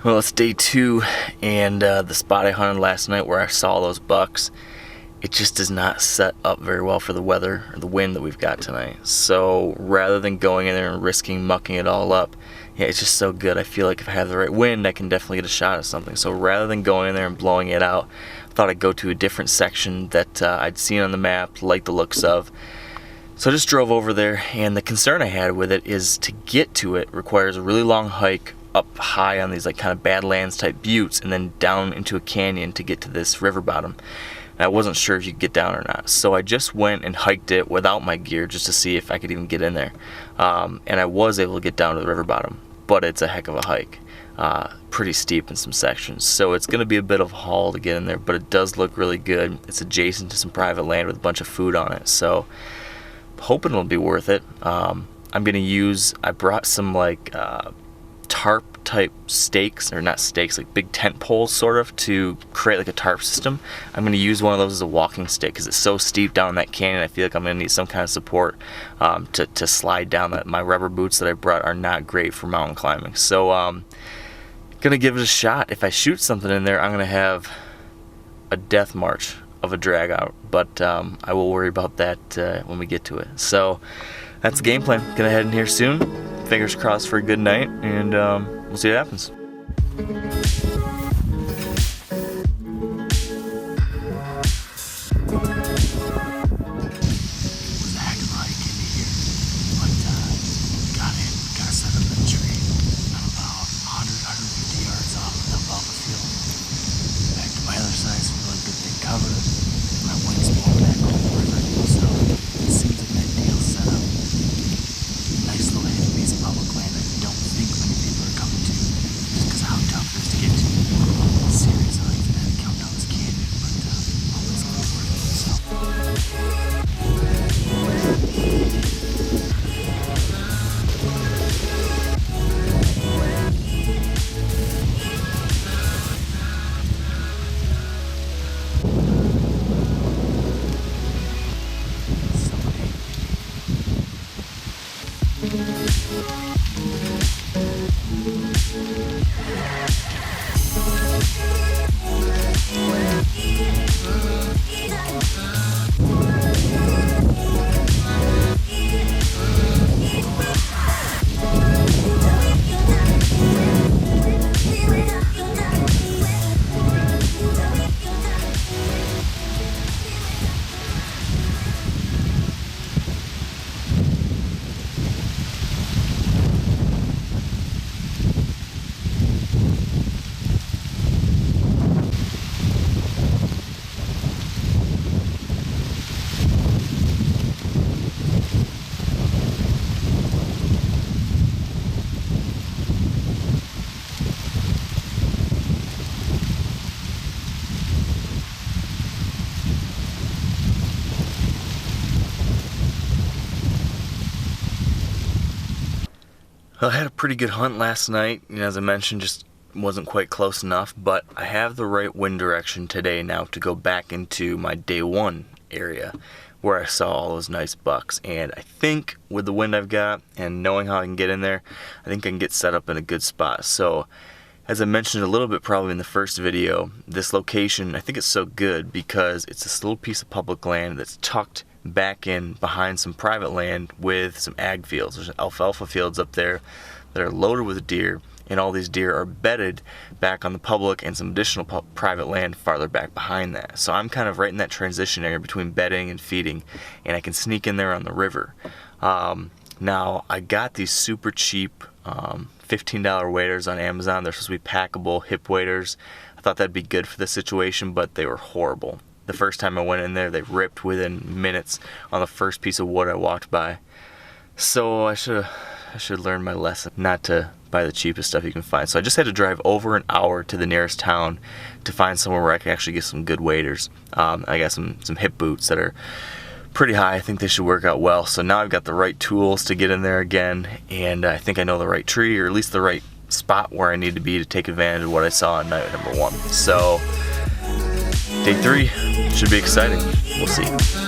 Well, it's day 2, and the spot I hunted last night where I saw those bucks, it just does not set up very well for the weather or the wind that we've got tonight. So rather than going in there and risking mucking it all up, yeah, it's just so good. I feel like if I have the right wind, I can definitely get a shot at something. So rather than going in there and blowing it out, I thought I'd go to a different section that I'd seen on the map, liked the looks of. So I just drove over there, and the concern I had with it is to get to it requires a really long hike up high on these like kind of Badlands type buttes and then down into a canyon to get to this river bottom. And I wasn't sure if you could get down or not, so I just went and hiked it without my gear just to see if I could even get in there. And I was able to get down to the river bottom, but it's a heck of a hike, pretty steep in some sections, so it's going to be a bit of a haul to get in there, but it does look really good. It's adjacent to some private land with a bunch of food on it, so hoping it'll be worth it. I'm going to use, I brought some like tarp type stakes, or not stakes, like big tent poles sort of, to create like a tarp system. I'm going to use one of those as a walking stick because it's so steep down that canyon. I feel like I'm going to need some kind of support to slide down that. My rubber boots that I brought are not great for mountain climbing, so gonna give it a shot. If I shoot something in there, I'm gonna have a death march of a drag out, but I will worry about that when we get to it. So that's the game plan. Gonna head in here soon. Fingers crossed for a good night, and we'll see what happens. Well, I had a pretty good hunt last night. As I mentioned, just wasn't quite close enough, but I have the right wind direction today now to go back into my day 1 area where I saw all those nice bucks. And I think with the wind I've got and knowing how I can get in there, I think I can get set up in a good spot. So as I mentioned a little bit probably in the first video, this location, I think it's so good because it's this little piece of public land that's tucked back in behind some private land with some ag fields. There's alfalfa fields up there that are loaded with deer, and all these deer are bedded back on the public and some additional private land farther back behind that. So I'm kind of right in that transition area between bedding and feeding, and I can sneak in there on the river. Now I got these super cheap $15 waders on Amazon. They're supposed to be packable hip waders. I thought that'd be good for the situation, but they were horrible. The first time I went in there, they ripped within minutes on the first piece of wood I walked by. So I should learn my lesson, not to buy the cheapest stuff you can find. So I just had to drive over an hour to the nearest town to find somewhere where I can actually get some good waders. I got some hip boots that are pretty high. I think they should work out well. So now I've got the right tools to get in there again, and I think I know the right tree, or at least the right spot where I need to be to take advantage of what I saw on night number 1. So day 3 should be exciting. We'll see.